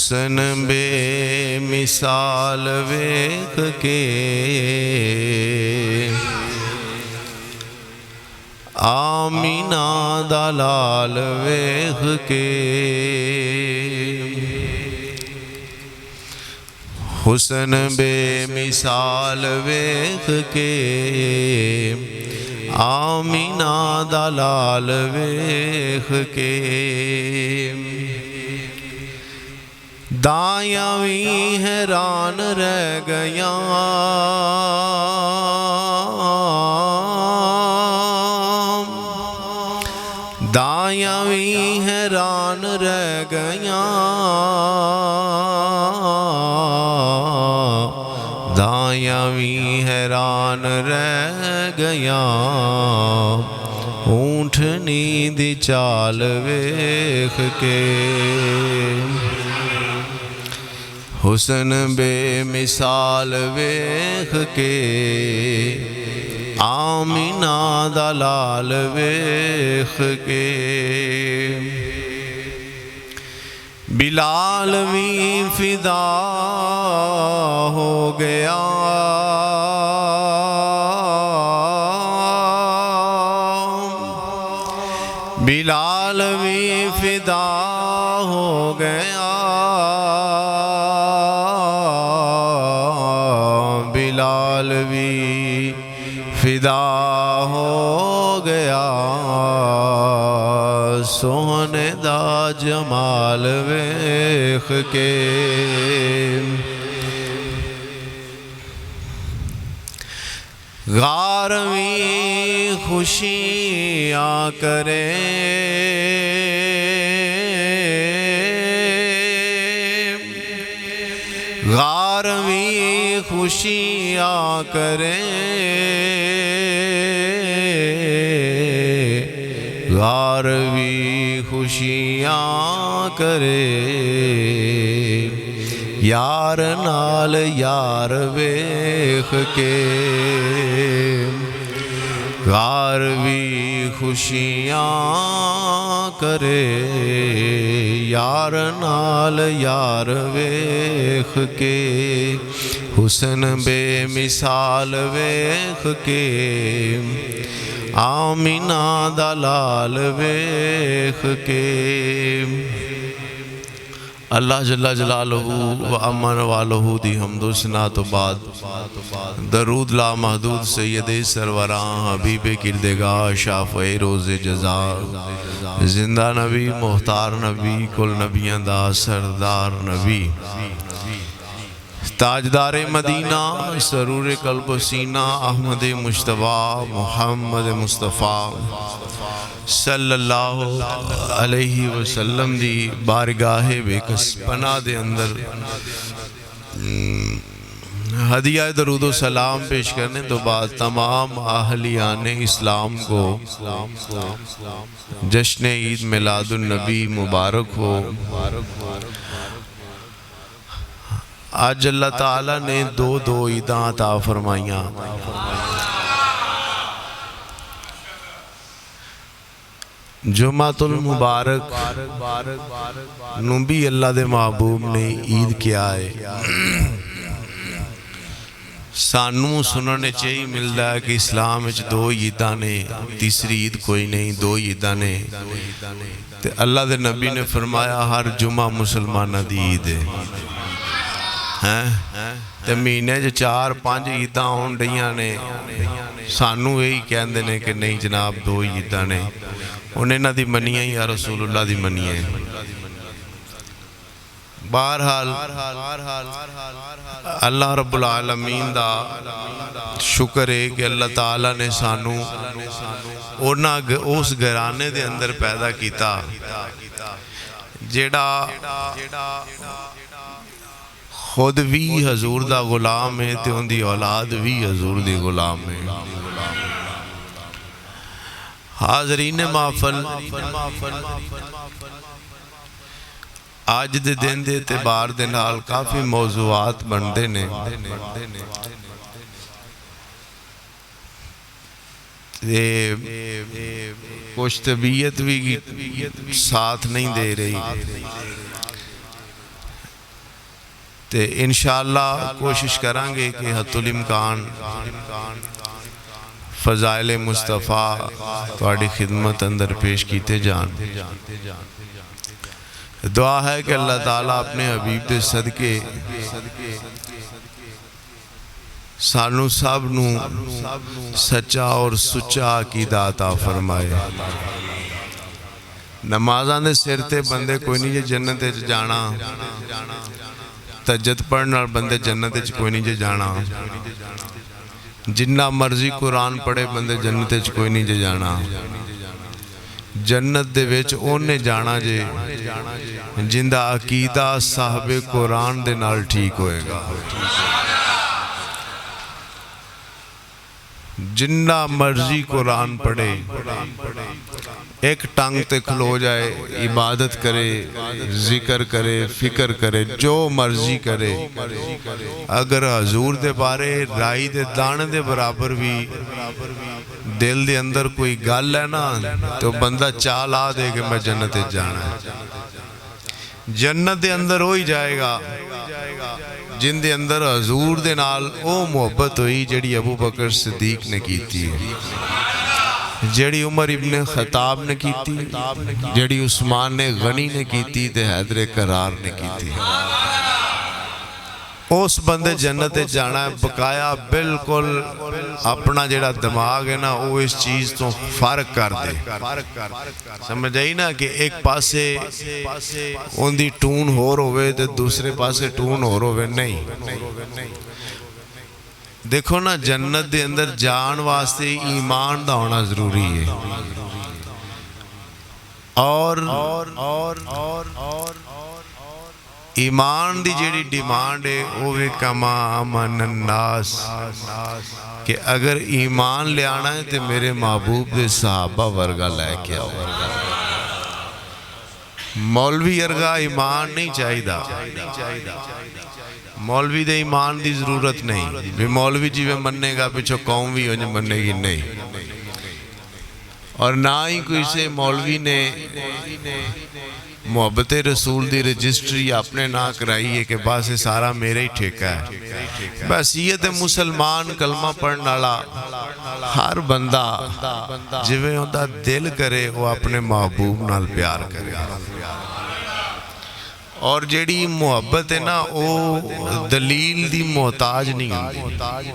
حسن بے مثال ویکھ کے آمینہ دا لال ویکھ کے حسن بے مثال ویکھ کے آمینہ دا لال ویکھ کے دایاں وی حیران رہ گیاں دایاں وی حیران رہ گیاں دایاں وی حیران رہ گیاں اونٹھنی دی چال ویکھ کے حسن بے مثال ویکھ کے آمینہ دا لال ویکھ کے بلال وی فدا ہو گیا بلال وی فدا ہو گیا بلال وی فدا ہو گیا سونے دا جمال ویکھ کے غار وی خوشیاں کرے غار وی خوشیاں کرے غار وی خوشیاں کرے یار نال یار ویکھ کے غار وی خوشیاں کرے یار نال یار ویکھ کے حسن بے مثال ویکھ کے آمینہ دا لال ویکھ کے اللہ جل جلالہ و امن والہ دی حمد و ثنا تو بعد درود لا محدود سید سروراں حبیب کردگار شافع روز جزا زندہ نبی مختار نبی کل نبیاں دا سردار نبی تاجدار مدینہ سرور قلب و سینہ احمد مجتبیٰ محمد مصطفیٰ صلی اللہ علیہ وسلم دی بارگاہ بےکس پناہ دے اندر ہدیہ درود و سلام پیش کرنے تو بعد تمام اہلیان اسلام کو جشن عید میلاد النبی مبارک ہو آج اللہ تعالیٰ نے دو عیداں عطا فرمائیاں جمعۃ المبارک نبی اللہ دے محبوب نے عید کیا ہے سانوں سننے چاہیے ملتا ہے کہ اسلام وچ دو عیداں نے تیسری عید کوئی نہیں دو عیداں نے اللہ دے نبی نے فرمایا ہر جمعہ مسلمانہ دی عید ہے تے مہینے جو 4-5 عیداں ہون ڈیاں نے سانوں یہی کہندے نے کہ نہیں جناب دو عیداں نے انہیں نہ دی منیاں یا رسول اللہ دی منیاں بہرحال اللہ رب العالمین دا شکر ہے کہ اللہ تعالیٰ نے سانوں اس گھرانے دے اندر پیدا کیتا جیڑا خود بھی حضور دا غلام ہے تے ان دی اولاد بھی حضور دی غلام ہے حاضرین محفل آج دے دن دے اعتبار دے نال کافی موضوعات بندے نے کچھ طبیعت بھی ساتھ نہیں دے رہی تے انشاءاللہ کوشش کریں گے کہ حتی الامکان فضائل مصطفیٰ تواڈی خدمت اندر پیش کیتے جان۔ دعا ہے کہ اللہ تعالیٰ اپنے حبیب دے صدقے سانو سب نو سچا اور سچا عقیدہ عطا فرمائے۔ نمازاں دے سر تے بندے کوئی نہیں جے جنت وچ جانا، تہجد پڑھن نال بندے جنت وچ کوئی نہیں جے جانا، جنہ مرضی قرآن پڑھے بندے جنت وچ کوئی نہیں جے جانا۔ جنت دے وچ اونے جانا جے جندہ عقیدہ صاحب قرآن دے نال ٹھیک ہوئے گا۔ جنہ مرضی قرآن پڑھے، ایک ٹانگ تے کھلو جائے، عبادت کرے، ذکر کرے، فکر کرے، جو مرضی کرے، اگر حضور دے بارے رائی دے دانے دے برابر بھی دل دے اندر کوئی گل ہے نا تو بندہ چال آ دے کہ میں جنت جانا ہے۔ جنت دے اندر ہوئی جائے گا جن دے اندر حضور دے نال او محبت ہوئی جڑی ابو بکر صدیق نے کی تھی، جڑی عمر ابن خطاب نے کی تھی، جڑی عثمان غنی نے کی تھی، تے حیدر کرار نے کی تھی۔ اس بندے جنت جانا ہے، بقایا بالکل اپنا جڑا دماغ ہے نا وہ اس چیز تو فرق کر دے۔ سمجھ آئی نا کہ ایک پاسے ان دی ٹون ہور ہوئے تے دوسرے پاسے ٹون ہور ہوئے، نہیں۔ دیکھو نا جنت دے اندر جان واسطے ایمان دا ہونا ضروری ہے، اور ایمان دی جیڑی ڈیمانڈ ہے وہ بھی کما امن الناس، کہ اگر ایمان لے آنا ہے تو میرے محبوب دے صحابہ ورگا لے کے آؤ۔ مولوی ارگا ایمان نہیں چاہی دا، مولوی دے ایمان دی ضرورت نہیں، بھی مولوی جی میں مننے گا پچھو قوم بھی انہیں مننے گی، نہیں۔ اور نہ ہی کوئی سے مولوی نے محبت رسول دی رجسٹری اپنے نہ کرائی ہے کہ بس سارا میرے ہی ٹھیکہ ہے۔ بحیثیت مسلمان کلمہ پڑھن والا ہر بندہ جویں ہوندا دل کرے وہ اپنے محبوب نال پیار کرے، اور جیڑی محبت ہے نا وہ دلیل دی محتاج نہیں ہوندی،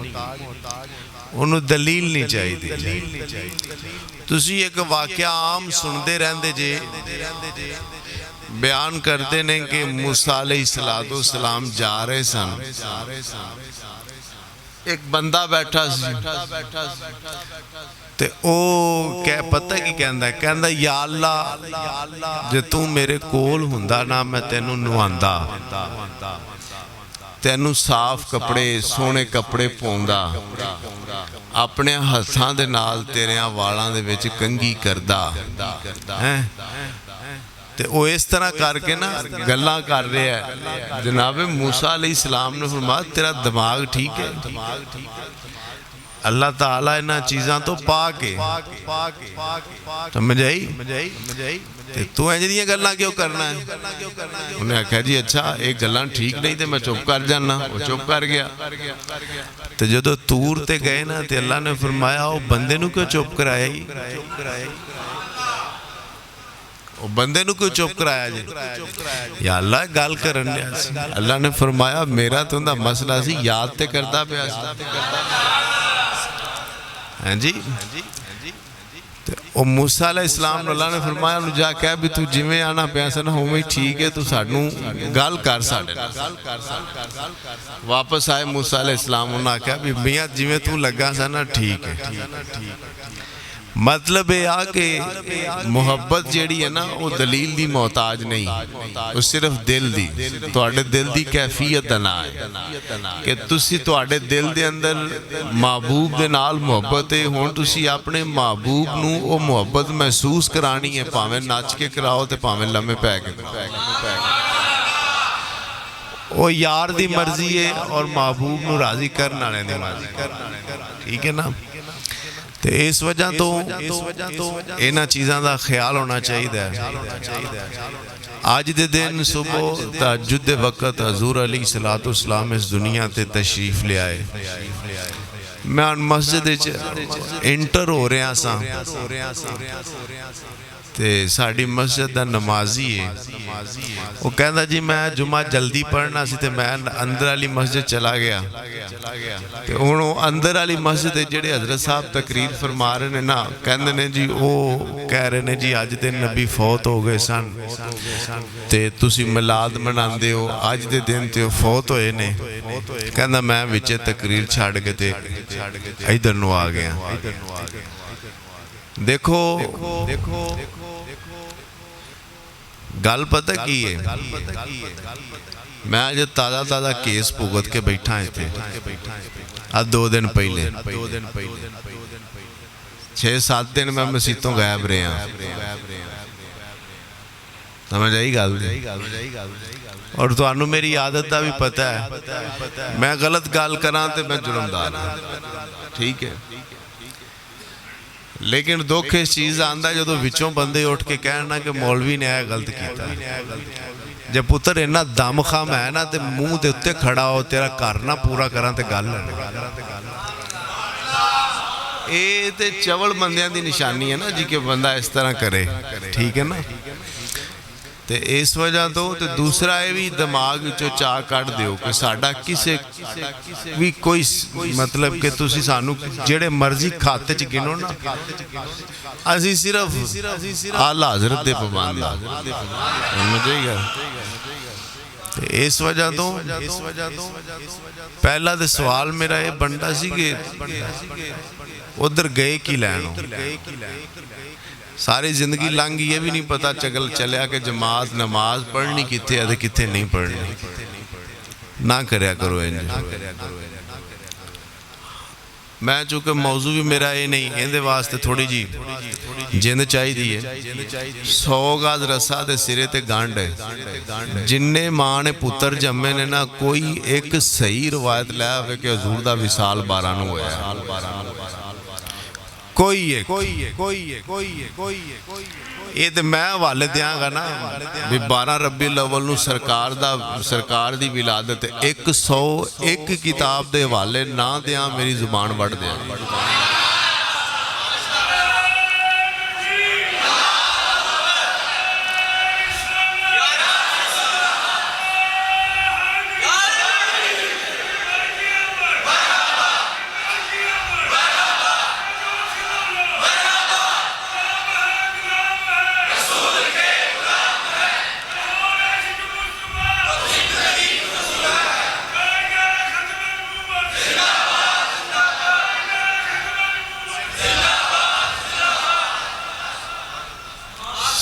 انہوں دلیل نہیں چاہی دی۔ تسی ایک واقعہ عام سندے رہندے جے، بیان کرتے ہیں کہ موسیٰ علیہ السلام جا رہے سن، ایک بندہ بیٹھا سی تے او پتہ کی کہندا ہے، کہندا یا اللہ جے تو میرے کول ہوندا نا میں تینوں نواندا، تینوں صاف کپڑے سونے کپڑے پوندا، اپنے ہتھاں دے نال تیریاں والاں دے وچ کنگھی کردا، تے وہ اس طرح کر کے نا گلاں کر رہے ہیں۔ جناب موسیٰ علیہ السلام نے فرمایا تیرا دماغ ٹھیک ہے؟ اللہ تعالیٰ انہاں چیزاں تو پاک ہے، سمجھ آئی؟ تو ہیں جنہی گلاں کیوں کرنا ہے؟ انہیں کہا جی اچھا ایک گلاں ٹھیک نہیں تے میں چپ کر جانا، وہ چپ کر گیا۔ تو جدو تور تے گئے نا تے اللہ نے فرمایا وہ بندے نو کیوں چپ کرایا ہی؟ وہ بندے نو کیوں چپ کرایا جی؟ یا اللہ گال کرن لیا سی۔ اللہ نے فرمایا میرا تو اندہ مسئلہ سی یاد تے کردہ پہ ہاں جی۔ وہ موسیٰ علیہ السلام اللہ نے فرمایا انہوں جا کہا بھی تو جمیں آنا پیاسا نہ ہوں میں ٹھیک ہے تو ساڑھوں گال کر ساڑھے۔ واپس آئے موسیٰ علیہ السلام انہوں نے کہا بھی میاں جمیں تو لگا سا نا ٹھیک ہے۔ مطلب ہے کہ محبت جیڑی ہے نا وہ دلیل دی محتاج نہیں، وہ صرف دل دی، تو آڑے دل دی کیفیت نہ ہے کہ تسی تو آڑے دل دے اندر محبوب دے نال محبت ہے، ہون تسی اپنے محبوب نو وہ محبت محسوس کرانی ہے، پاویں ناچ کے کراؤ تے پاویں لمحے پہ کے وہ یار دی مرضی ہے اور محبوب نو راضی کرنا رہنے مرضی، ٹھیک ہے نا؟ تو اس وجہ تو انہاں چیزاں دا خیال ہونا چاہیے. آج دے دن صبح تہجد دے وقت حضور علیہ الصلوۃ والسلام اس دنیا تے تشریف لے آئے. میں مسجد انٹر ہو رہا سا تے ساڑی مسجد دا نمازی ہے وہ کہندا جی میں جمعہ جلدی پڑھنا سی تے میں اندر والی مسجد چلا گیا تے ہن اندر والی مسجد جڑے حضرت صاحب تقریر فرما رہے نے نا کہندے نے جی وہ کہہ رہے نے جی اج دے نبی فوت ہو گئے سن تے تسی میلاد مناندے ہو اج دے دن تے فوت ہوئے نے. کہندا میں وچ تقریر چھڈ کے تے ادھر نو آ گیا. دیکھو گل پتہ کی ہے میں آج تازہ کیس بھگت کے بیٹھا ہے تھے آج 2 دن پہلے 6-7 دن میں مسیتوں غائب رہے ہیں. سمجھ آئی گل اور تو انہوں میری عادت دا بھی پتہ ہے میں غلط گال کران تے میں جرمدار ہوں ٹھیک ہے. لیکن دکھ اس چیز آندہ جو تو وچوں بندے اٹھ کے کہنا کہ مولوی نے آیا غلط کیتا جب پتر انہا دم خام ہے نا تے منہ دے اتے کھڑا ہو تیرا کرنا پورا کران تے گل ہے. اے تے چول بندیاں دی نشانی ہے نا جی کہ بندہ اس طرح کرے ٹھیک ہے نا. تے اس وجہ تو دوسرا ہے بھی دماغ جو چاہ کٹ دیو کہ ساڑھا کسے بھی کوئی مطلب کہ تسی سانو جڑے مرضی کھاتے چھ گنو نا ازی صرف آلہ حضرت دے پابندہ مجھے گا. اس وجہ تو پہلا دے سوال میرا یہ بنتا سی کہ ادھر گئے کی لینو ساری زندگی لنگ یہ بھی نہیں پتا چلیا کہ جماعت نماز پڑھنی کتے ہے کتے نہیں پڑھنی نہ کریا کرو انجھے. میں چونکہ موضوع بھی میرا یہ نہیں اندے واسطے تھوڑی جی جند چاہی دی ہے 100 گاز رسا دے سرے تے گانڈ ہے جننے ماں نے پتر جمعے نے نا کوئی ایک صحیح روایت لیا ہوئے کہ حضور دا وصال 12 نو ہویا ہے کوئی ہے یہ تو میں حوالے دیاں گا نا بھی 12 ربی الاول نو سرکار دی ولادت 101 کتاب دے حوالے نہ دیاں میری زبان بڑھ دیاں.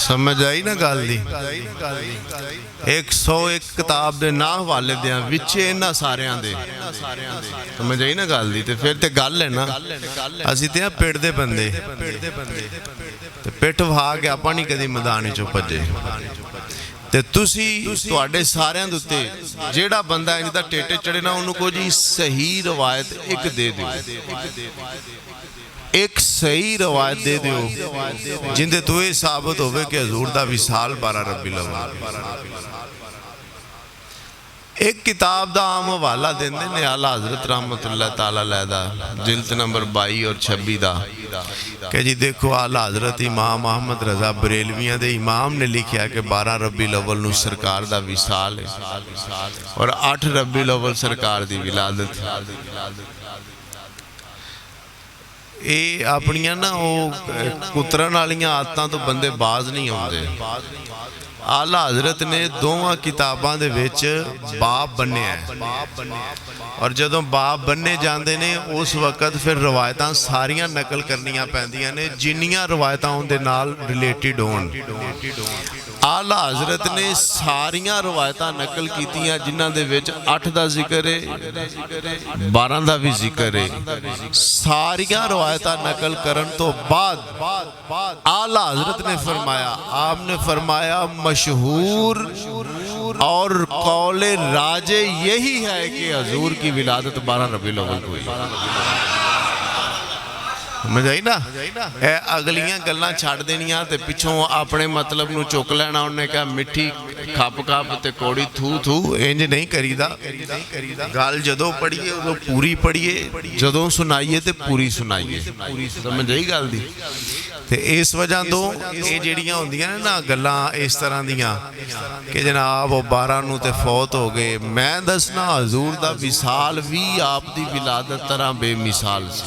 سمجھ آئی نا گال دی 101 کتاب دے نا حوالے دیاں وچے نا سارے آن دے سمجھ آئی نا گال دی تے پھر تے گال ہے نا اسی تے پیڑ دے بندے تے پیٹ وہا کے اپا نہیں کدی مدانی چو پجے تے تسی توڑے سارے آن دوتے جیڑا بندہ ہے جیدہ ٹیٹے چڑے نا انہوں کو جی صحیح روایت ایک دے دیو ایک صحیح روایت دے دیو جن دے توئے ثابت ہوئے کہ حضور دا وصال 12 ربی الاول. ایک کتاب دا عام حوالہ دین دے نے اعلیٰ حضرت رحمت اللہ تعالیٰ علیہ دا جلد نمبر 22 اور 26 دا کہ جی دیکھو اعلیٰ حضرت امام احمد رضا بریلویاں دے امام نے لکھیا کہ 12 ربی الاول نو سرکار دا وصال ہے اور 8 ربی الاول سرکار دی ولادت اے اپنیاں نا کترن والیاں آتاں تو بندے باز نہیں ہوندے. اعلیٰ حضرت نے دوواں کتاباں دے وچ باب بننے ہیں اور جدوں باب بننے جاندے نے اس وقت پھر روایتاں ساریاں نقل کرنیاں پہندیاں نے جنیاں روایتاں ہوں دے نال ریلیٹڈ ہون. اعلیٰ حضرت نے ساریاں روایتاں نقل کیتیاں جنہاں دے وچ 8 دا ذکر ہے 12 دا بھی ذکر ہے. ساریاں روایتاں نقل کرن تو بعد اعلیٰ حضرت نے فرمایا آپ نے فرمایا مشہور اور قول راجع یہی ہے کہ حضور کی ولادت 12 ربی الاول کو ہوئی. ਸਮਝ ਆਈ ਨਾ। ਇਹ ਅਗਲੀਆਂ ਗੱਲਾਂ ਛੱਡ ਦੇਣੀਆਂ ਤੇ ਪਿੱਛੋਂ ਆਪਣੇ ਮਤਲਬ ਨੂੰ ਚੁੱਕ ਲੈਣਾ। ਉਹਨੇ ਕਿਹਾ ਮਿੱਠੀ ਖੱਪ ਖੱਪ ਤੇ ਕੌੜੀ ਥੂ ਥੂ, ਇੰਜ ਨਹੀਂ ਕਰੀਦਾ। ਗੱਲ ਜਦੋਂ ਪੜ੍ਹੀਏ ਉਦੋਂ ਪੂਰੀ ਪੜ੍ਹੀਏ, ਜਦੋਂ ਸੁਣਾਈਏ ਤੇ ਪੂਰੀ ਸੁਣਾਈਏ। ਸਮਝ ਆਈ ਗੱਲ ਦੀ। ਤੇ ਇਸ ਵਜ੍ਹਾ ਤੋਂ ਇਹ ਜਿਹੜੀਆਂ ਹੁੰਦੀਆਂ ਨੇ ਨਾ ਗੱਲਾਂ ਇਸ ਤਰ੍ਹਾਂ ਦੀਆਂ ਕਿ ਜਨਾਬ ਉਹ 12 ਨੂੰ ਤੇ ਫੌਤ ਹੋ ਗਏ। ਮੈਂ ਦੱਸਣਾ ਹਜ਼ੂਰ ਦਾ ਵਿਸਾਲ ਵੀ ਆਪ ਦੀ ਵਿਲਾਦਤ ਤਰ੍ਹਾਂ ਬੇਮਿਸਾਲ ਸੀ।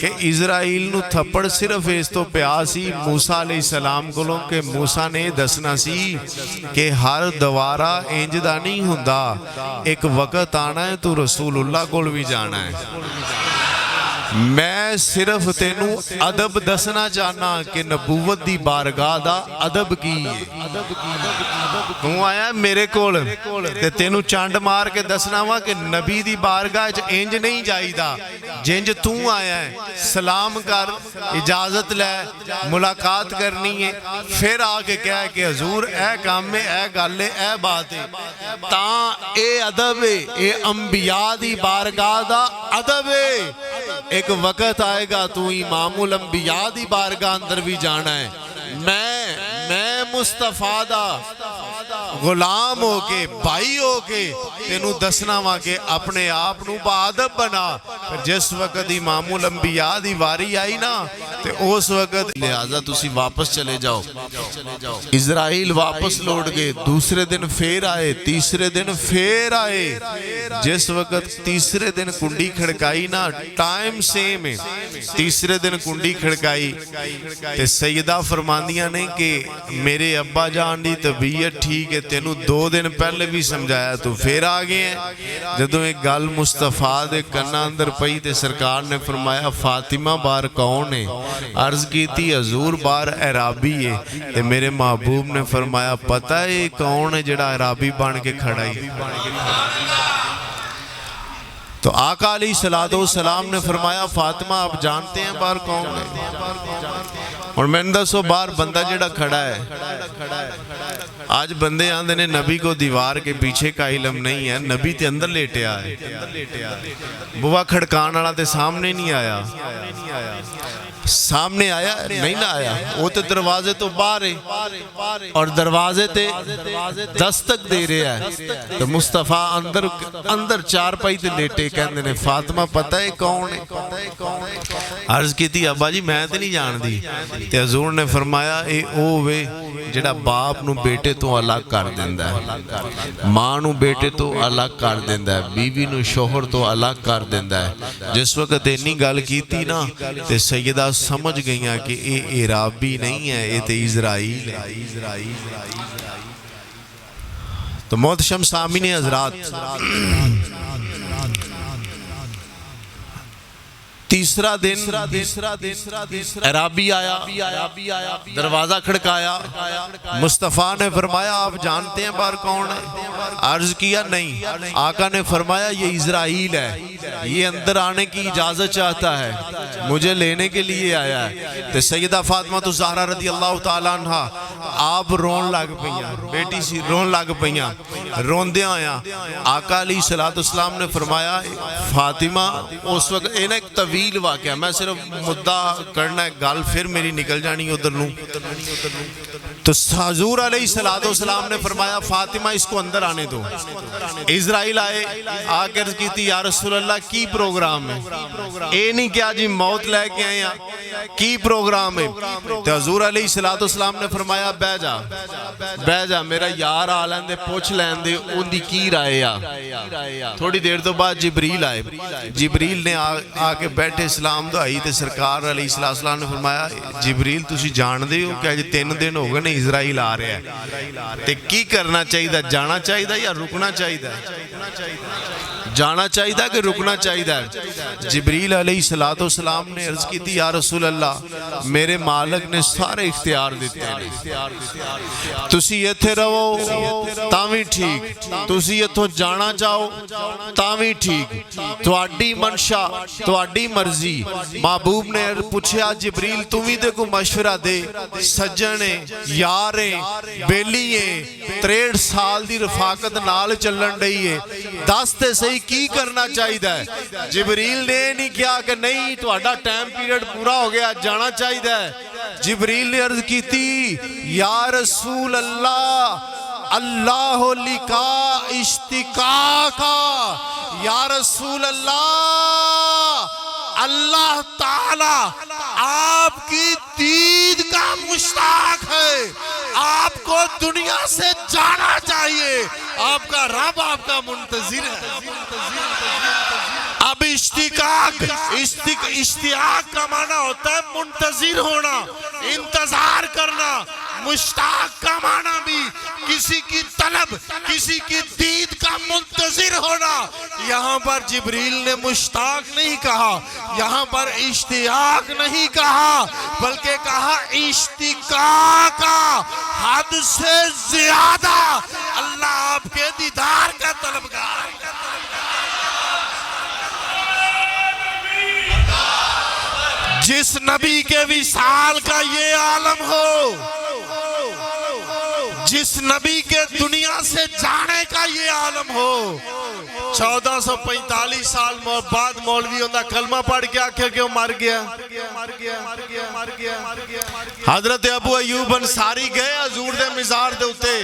کہ اسرائیل نو تھپڑ صرف اس تو پیا سی موسیٰ علیہ السلام کو لوں کہ موسیٰ نے دسنا سی کہ ہر دوارہ انجدہ نہیں ہوندا، ایک وقت آنا ہے تو رسول اللہ کو بھی جانا ہے۔ میں صرف تینوں ادب دسنا چاہنا کہ نبوت دی بارگاہ دا ادب کی ہے۔ تو آیا میرے کول تے تینوں چانڈ مار کے دسنا ہوا کہ نبی دی بارگاہ انج نہیں جائی دا، جنج تو آیا ہے سلام کر، اجازت لے، ملاقات کرنی ہے، پھر آکے کہا کہ حضور اے کام میں اے گالے اے بات ہے، تاں اے ادب ہے، اے انبیاء دی بارگاہ دا ادب ہے۔ ایک وقت آئے گا تو امام الانبیاء دی بارگاہ اندر بھی جانا ہے۔ میں مصطفیٰ دا غلام ہو کے بھائی ہو کے تینوں دسنا وا کہ اپنے آپ نو بادب بنا۔ جس وقت امام الانبیاء دی واری آئی نا تے اس وقت لہذا تسی واپس چلے جاؤ۔ اسرائیل واپس لوٹ گئے، دوسرے دن پھر آئے، تیسرے دن پھر آئے۔ جس وقت تیسرے دن کنڈی کھڑکائی نا، ٹائم سیم ہے، تیسرے دن کنڈی کھڑکائی تے سیدہ فرماندیاں نے کہ میرے ابا جان دی طبیعت ٹھیک ہے، تینوں 2 دن پہلے بھی سمجھایا تو پھر آگئے ہیں۔ جدوں ایک گل مصطفیٰ دے کنہ اندر پئی تے سرکار نے فرمایا فاطمہ بار کون ہے؟ عرض کی تھی حضور بار عرابی ہے۔ تے میرے محبوب نے فرمایا پتہ ہے کون ہے جڑا عرابی بان کے کھڑائی؟ تو آقا علیہ السلام نے فرمایا فاطمہ آپ جانتے ہیں بار کون ہے؟ اور میں نے دسو بار بندہ جڑا کھڑا ہے، آج بندے آندے نے نبی کو دیوار کے پیچھے کا علم نہیں ہے، نبی تے اندر لیٹے آئے، بوا کھڑکان والا تے سامنے نہیں آیا، سامنے آیا نہیں نہ آیا، وہ تے دروازے تو باہر ہے اور دروازے تے دستک دے رہے ہیں۔ تو مصطفیٰ اندر چار پائی تے لیٹے کہندے نے فاطمہ پتہ ہے کون ہے؟ عرض کی تھی ابا جی میں تے نہیں جان دی۔ تے حضور نے فرمایا اے اوے جڑا باپ نو بیٹے تو الگ کر دیندہ ہے، ماں نو بیٹے تو الگ کر دیندہ ہے، بیوی نو شوہر تو الگ کر دیندہ ہے۔ جس وقت اینی گل کی تھی نا تے سیدہ سمجھ گئیاں کہ اے عرابی نہیں ہے، اے تے اسرائیل ہے۔ تو محتشم سامعین حضرات، تیسرا دن عرابی آیا، دروازہ کھڑکایا، مصطفیٰ نے فرمایا آپ جانتے ہیں بار کون ہے؟ عرض کیا نہیں۔ آقا نے فرمایا یہ اسرائیل ہے، یہ اندر آنے کی اجازت چاہتا ہے، مجھے لینے کے لیے آیا ہے۔ تو سیدہ فاطمہ الزہرا رضی اللہ تعالیٰ عنہ آپ رون لگ پئیاں، بیٹی سی رون لگ پئیاں، روندیاں آیا۔ آقا علیہ السلام نے فرمایا فاطمہ اس وقت اینا ایک طویل واقعہ، میں صرف مدعا کرنا ہے گال پھر میری نکل جانی ادھر نوں۔ تو حضور علیہ السلام نے فرمایا فاطمہ اس کو اندر آنے دو۔ اسرائیل آئے، آکر کی تھی یا رسول اللہ کی پروگرام ہے؟ اے نہیں کیا جی موت لے کے آئے ہیں، کی پروگرام ہے؟ تو حضور علیہ السلام نے فرمایا بہ جا میرا یار آلین دے پوچھ لین دے ان دی کی رائے آ۔ تھوڑی دیر تو بعد جبریل آئے، جبریل نے آکے بیٹھے اسلام دعائی تے سرکار علیہ السلام نے فرمایا جبریل تسی جان دے ہو کہ آج 3 دن ہو گئے نے اسرائیل آ رہے ہیں، تے کی کرنا چاہیے؟ جانا چاہیے یا رکنا چاہیے؟ جانا چاہیے کہ رکنا چاہیے؟ جبریل علیہ السلام نے عرض کی تھی یا رسول اللہ میرے مالک نے سارے اختیار دیتے ہیں، تسی ایتھے رہو تاوی ٹھیک، تسی ایتھوں جانا چاہو تاوی ٹھیک، تواڈی منشا تواڈی مرضی۔ محبوب نے پوچھا جبریل تم ہی دے کو مشورہ دے، سجنے یاریں بیلییں 63 سال دی رفاقت نال چلن رہی ہے، دستے صحیح کی کرنا چاہیے؟ جبریل نے نہیں کیا کہ نہیں تہاڈا ٹائم پیریڈ پورا ہو گیا جانا چاہیے۔ جبریل نے عرض کی تھی یا رسول اللہ اللہ لکا اشتقاقا، یا رسول اللہ اللہ تعالی آپ کی دید کا مشتاق ہے، آپ کو دنیا سے جانا چاہیے، آپ کا رب آپ کا منتظر ہے۔ اب اشتیاق کا معنی ہوتا ہے منتظر ہونا، انتظار کرنا۔ مشتاق کا معنی بھی کسی کی طلب، کسی کی دید کا منتظر ہونا۔ یہاں پر جبریل نے مشتاق نہیں کہا، یہاں پر اشتیاق نہیں کہا، بلکہ کہا اشتیاق کا حد سے زیادہ اللہ آپ کے دیدار کا طلبگار۔ جس نبی کے وصال کا یہ عالم ہو، جس نبی کے دنیا سے جانے کا یہ عالم ہو، 1445 سال بعد مولوی ہوندہ کلمہ پڑھ کے آکھے کہ وہ مر گیا۔ حضرت ابو ایوب انصاری گئے حضور دے مزار دے اتے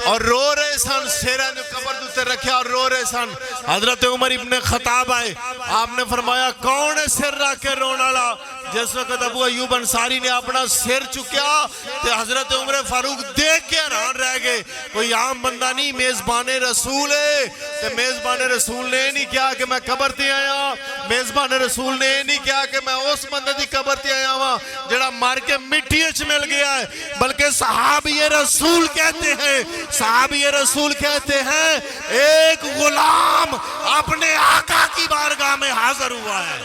اور رو رہے سن، سیرہ جو قبر دے اتے رکھے اور رو رہے سن۔ حضرت عمر ابن خطاب آئے، آپ نے فرمایا کون ہے سر رکھ کے رونا لا؟ جس وقت ابو ایوب انصاری نے اپنا سر چکیا تو حضرت عمر فاروق دیکھ کے حیران رہ گئے، کوئی عام بندہ نہیں، میزبان رسول ہے۔ تو میزبان رسول نے نہیں کیا کہ میں قبر تے آیا، میزبان رسول نے نہیں کیا کہ میں اس بندے دی قبر تے آیا ہوں جڑا مار کے مٹی وچ مل گیا ہے، بلکہ صحابی رسول کہتے ہیں، صحابی رسول کہتے ہیں ایک غلام اپنے آقا کی بارگاہ میں حاضر ہوا ہے۔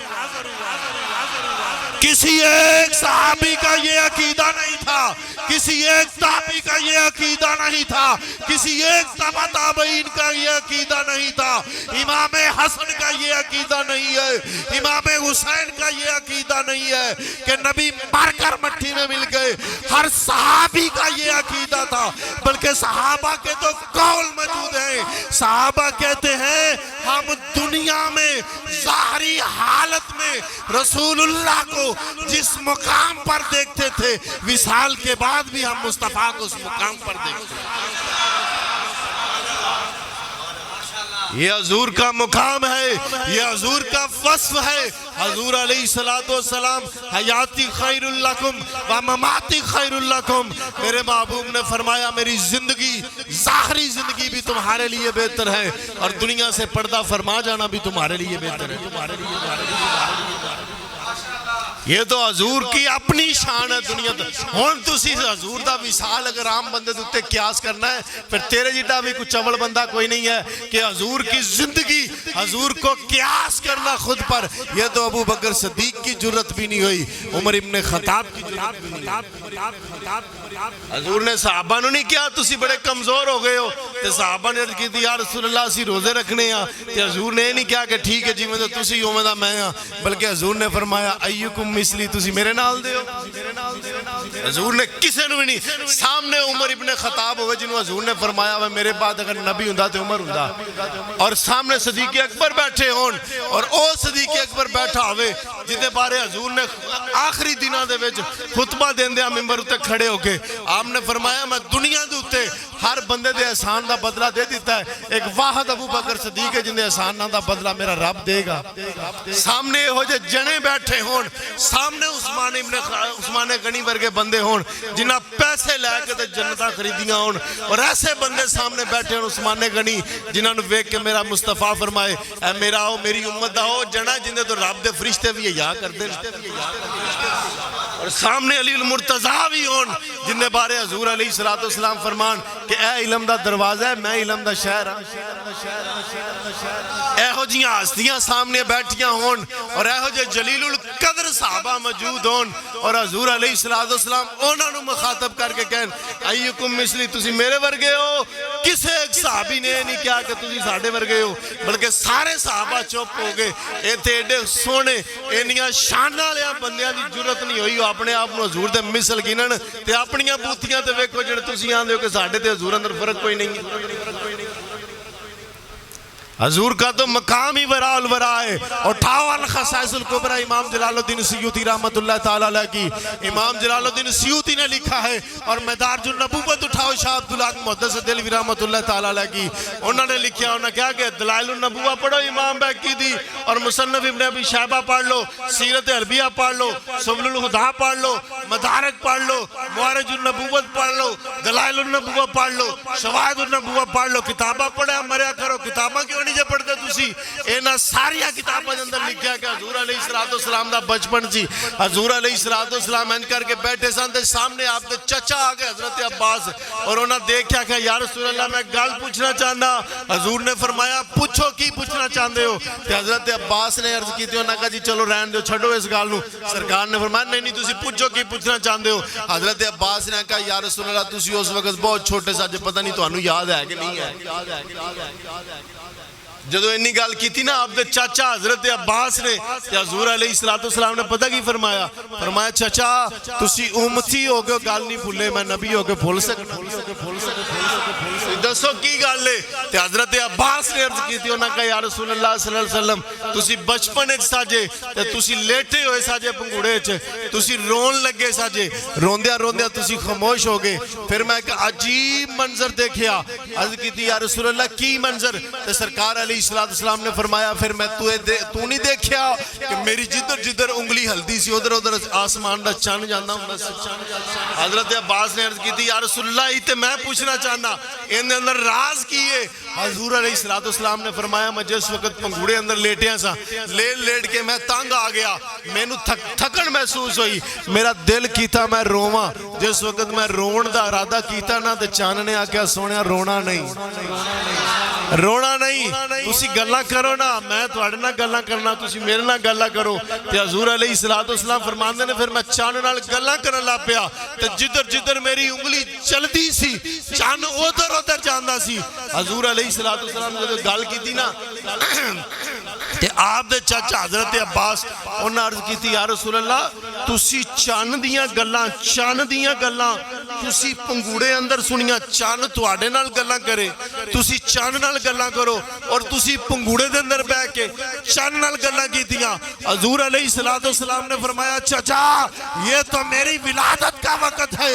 کسی ایک صحابی کا یہ عقیدہ نہیں تھا، کسی ایک تابعی کا یہ عقیدہ نہیں تھا، کسی ایک تبع تابعین کا یہ عقیدہ نہیں تھا، امام حسن کا یہ عقیدہ نہیں ہے، امام حسین کا یہ عقیدہ نہیں ہے کہ نبی مر کر مٹی میں مل گئے۔ ہر صحابی کا یہ عقیدہ تھا، بلکہ صحابہ کے تو قول موجود ہیں۔ صحابہ کہتے ہیں ہم دنیا میں ظاہری حالت میں رسول اللہ کو جس مقام پر دیکھتے تھے، وصال کے بعد بھی ہم مصطفیٰ کو اس مقام پر دیکھتے ہیں۔ یہ حضور کا مقام ہے، یہ حضور کا وصف ہے۔ حضور علیہ السلام حیاتی خیر لکم و مماتی خیر لکم، میرے محبوب نے فرمایا میری زندگی، ظاہری زندگی بھی تمہارے لیے بہتر ہے اور دنیا سے پردہ فرما جانا بھی تمہارے لیے بہتر ہے۔ یہ تو حضور کی اپنی شان ہے دنیا تو ہون تسی حضور دا وصال اگر عام بندے دوتے قیاس کرنا ہے، پھر تیرے جیٹا بھی کچھ چول بندہ کوئی نہیں ہے کہ حضور کی زندگی، حضور کو قیاس کرنا خود پر۔ یہ تو ابو بکر صدیق کی جرت بھی نہیں ہوئی، عمر ابن خطاب کی جرت بھی نہیں ہوئی۔ حضور نے صحابہ نے نہیں کیا تسی بڑے کمزور ہو گئے ہو، تو صحابہ نے کی تھی یا رسول اللہ سی روزے رکھنے ہیں، تو حضور نے نہیں کیا کہ ٹھیک ہے جی میں تو تسی ہو میں دا میں ہاں، بلکہ حضور نے فرمایا ایکم مثلی، تسی میرے نال دے ہو۔ حضور نے کسے نو نہیں، سامنے عمر ابن خطاب ہوئے جنہوں حضور نے فرمایا وہ میرے بعد اگر نبی ہوں تو عمر ہوں، اور سامنے صدیق اکبر بیٹھے ہون اور او صدیق اکبر بیٹھا ہوئے جدے بارے حضور نے آخری دنوں دے وچ خطبہ دیندے ممبر اتے کھڑے ہو کے آپ نے فرمایا میں دنیا دے اتے ہر بندے دے احسان دا بدلہ دے دیتا ہے، ایک واحد ابو بکر صدیق ہے جن دے احسان دا بدلہ میرا رب دے گا۔ سامنے ہو جے جنے بیٹھے ہون، سامنے عثمان غنی ورگے بندے ہون جنہاں پیسے لے کے تے جنتاں خریدیاں ہون، اور ایسے بندے سامنے بیٹھے ہون عثمان غنی جنہاں نو ویکھ کے میرا مصطفیٰ فرمائے اے میرا ہو میری امت دا ہو جنا جن دے تو رب دے فرشتے بھی یا کر دے، اور سامنے علی المرتضیٰ بھی ہون جن دے بارے حضور علیہ السلام فرمان کہ اے علم دا دروازہ ہے میں علم دا شہر ہاں۔ اے ہو جیاں ہستیاں سامنے بیٹھیاں ہون اور اے ہو جے جلیل القدر صحابہ موجود ہون، اور حضور علیہ السلام انہاں نو مخاطب کر کے کہن ایکم مثلی، تسی میرے ورگے ہو۔ کسے ایک صحابی نے نہیں کیا کہ تسی ساڑھے ورگے ہو، بلکہ سارے صحابہ چوپ ہو گئے۔ اے تے ایڈے سونے انیاں شانہ لیا بندیاں دی جرت نہیں ہوئی اپنے آپ نو حضور دے مثل گنن تے اپنیاں بوتیاں تے ویکھو جڑے تسی آندے ہو کہ ساڑھے تے حضور اندر فرق کوئی نہیں ہے۔ حضور کا تو مقام ہی وراء الوراء ہے۔ اٹھاؤ الخصائص الکبریٰ امام جلال الدین سیوطی رحمت اللہ تعالیٰ علیہ کی، امام جلال الدین سیوطی نے لکھا ہے، اور مدارج النبوت اٹھاؤ شاہ عبداللہ محدث دہلوی رحمت اللہ تعالیٰ علیہ کی، انہوں نے لکھا، انہوں نے کہا کہ دلائل النبوہ پڑھو امام بیقی دی، اور مصنف ابن ابی شیبہ پڑھ لو، سیرت عربیہ پڑھ لو، سبل الہدیٰ پڑھ لو، مدارک پڑھ لو، معارج النبوت پڑھ لو، دلائل النبوہ پڑھ لو، شواہد النبوہ پڑھ لو۔ کتابہ پڑھے مریا کرو، کتابہ کیوں نہیں جے پڑھتے تسی؟ سی اینا ساریا کتابوں کے اندر لکھا کہ حضور علیہ السلام دا بچپن سی. حضور علیہ السلام این کر کے بیٹھے سن تے سامنے آپ کے چچا آگئے حضرت عباس اور انہوں نے دیکھا کہ یا رسول اللہ میں گل پوچھنا چاہنا. حضور نے فرمایا پوچھو کی پوچھنا چاہتے ہو. تے حضرت عباس نے عرض کی تھی انہوں نے کہا جی چلو رہن دو چھڑو اس گل نو. سرکار نے فرمایا نہیں تسی پوچھو کی پوچھنا چاہتے ہو. حضرت عباس نے کہا یا رسول اللہ تسی اس وقت بہت چھوٹے سا جو پتہ نہیں تو انہوں یاد ہے کہ نہیں ہے. جدو انی گال کی تھی نا آپ دے چاچا حضرت عباس نے حضور علیہ السلام نے پتہ کی فرمایا فرمایا چاچا تسی امتی ہو گئے گال نہیں بھولے میں نبی ہو کے بھول سکتا دسو کی گال لے. حضرت عباس نے عرض کی تھی انہوں نے کہا یا رسول اللہ صلی اللہ علیہ وسلم تسی بچپن اچھ ساجے تسی لیٹے ہوئے ساجے پنگوڑے اچھ تسی رون لگے ساجے روندیا تسی خاموش ہو گئے. پھر میں ایک عجیب منظر دیکھیا. عرض کی تھی یا رسول اللہ کی منظر. سرکار علیہ السلام نے فرمایا پھر میں تو نہیں دیکھیا کہ میری جدر انگلی ہلدی سی ادھر آسمان دا چاند جانا ہوں. حضرت عباس نے عرض کی تھی یا رسول اللہ ہی تے میں پوچھنا چاہنا ان اندر راز کیے. حضور علیہ السلام نے فرمایا میں جس وقت پنگوڑے اندر لیٹیاں سا لیٹ کے میں تانگ آ گیا میں نو تھکن محسوس ہوئی. میرا دل کیتا میں روواں. جس وقت میں رون دا ارادہ کیتا نا تے چاند نے آکیا سونیا رونا نہیں تسی گلاں کرو نا میں تواڈے نال گلاں کرنا تسی میرے نال گلاں کرو. تے حضور علیہ السلام فرماندے نے پھر میں چاند نال گلاں کرن لا پیا تے جدر میری انگلی چلدی سی چاند ادھر جاندا سی. حضور علیہ السلام نے گل کیتی نا تے آپ دے چاچا حضرت عباس انہوں نے عرض کی تھی یا رسول اللہ تسی چاند دیاں گلاں تسی پنگوڑے اندر سنیاں چاند تواڈے نال گلاں کرے تسی چاند نال گلاں کرو اور تسی پنگوڑے دے اندر بہ کے چاند نال گلاں کیتیاں. حضور علیہ السلام نے فرمایا چچا یہ تو میری ولادت کا وقت ہے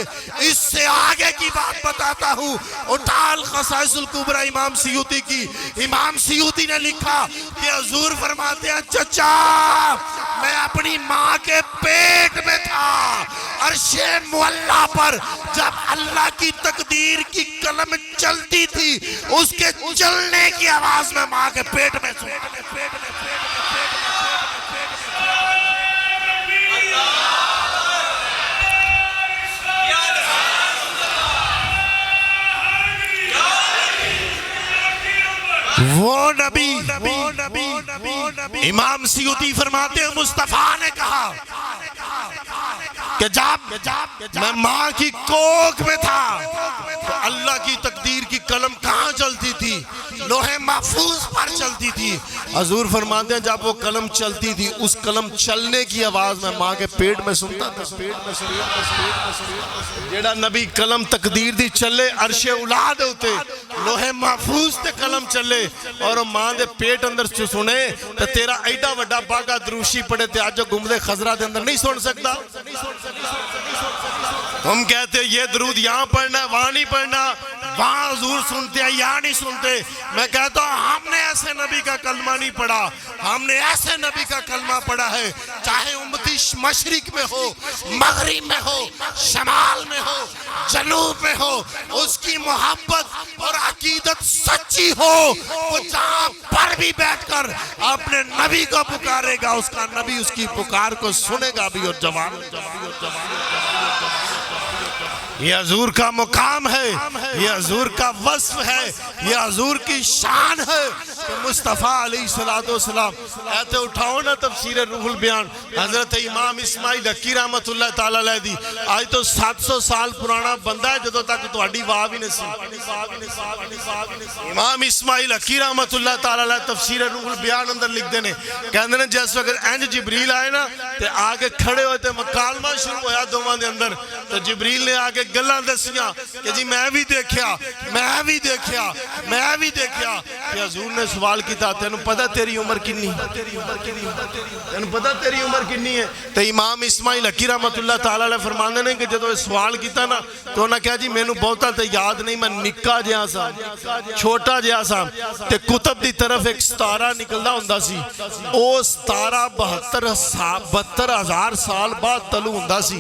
اس سے آگے کی بات بتاتا ہوں. اٹھا الخصائص الکبری امام سیوطی کی. امام سیوطی نے لکھا کہ حضور فرماتے ہیں چچا میں اپنی ماں کے پیٹ میں تھا عرش معلیٰ پر جب اللہ کی تقدیر کی قلم چلتی تھی اس کے چلنے کی آواز میں ماں کے پیٹ میں سنتا. وہ نبی امام سیوطی فرماتے ہیں مصطفیٰ نے کہا کہ جب میں ماں کی کوکھ میں تھا تو اللہ کی تقدیر کی قلم کہاں چلتی تھی لوح محفوظ پر چلتی تھی. حضور فرماتے ہیں جب وہ قلم چلتی تھی اس قلم چلنے کی آواز میں ماں کے پیٹ میں سنتا تھا. جیڑا نبی قلم تقدیر دی چلے عرش اولاد ہوتے لوح محفوظ تے قلم چلے اور ماں دے پیٹ اندر سنے تو تیرا ایڈا وڈا باغا دروشی پڑے تے آج جو گمدے خضرہ دے اندر نہیں سن سکتا. ہم کہتے یہ درود یہاں پڑھنا ہے وہاں نہیں پڑھنا وہاں حضور سنتے ہیں یہاں نہیں سنتے. میں کہتا ہوں ہم نے ایسے نبی کا کلمہ نہیں پڑھا ہم نے ایسے نبی کا کلمہ پڑھا ہے چاہے امتی مشرق میں ہو مغرب میں ہو شمال میں ہو جنوب میں ہو اس کی محبت اور عقیدت سچی ہو وہ جہاں پر بھی بیٹھ کر اپنے نبی کو پکارے گا اس کا نبی اس کی پکار کو سنے گا بھی اور جواب. یہ حضور کا مقام ہے یہ حضور کا وصف ہے یہ حضور کی شان ہے کہ مصطفیٰ علیہ السلام ایتے اٹھاؤ نا تفسیر روح البیان حضرت امام اسماعیل حقی رحمت اللہ تعالیٰ علیہ دی آج تو 700 سال پرانا بندہ ہے جدو تک تو اڈی واہ بھی نہیں. امام اسماعیل حقی رحمت اللہ تعالیٰ علیہ تفسیر روح البیان اندر لکھ دینے کہندے نے جیسے وقت اینج جبریل آئے نا تے آگے کھڑے ہوئے تے مکالمہ شروع ہویا دومان دے اندر تو جبریل نے آگے گلہ دسیاں کہ جی میں بھی دیکھیا کہ حضور نے سوال کیتا تینوں پتہ تیری عمر کنی ہے تو امام اسماعیل حقی رحمت اللہ تعالیٰ علیہ فرماندے نے کہ جدو سوال کیتا نا تو انہوں نے کہا جی میں نو بہتا تے یاد نہیں میں نکا جہاں سا چھوٹا جہاں سا تے کتب دی طرف ایک ستارہ نکلدا ہوندا سی او ستارہ 72,000 سال بعد تلو ہوندا سی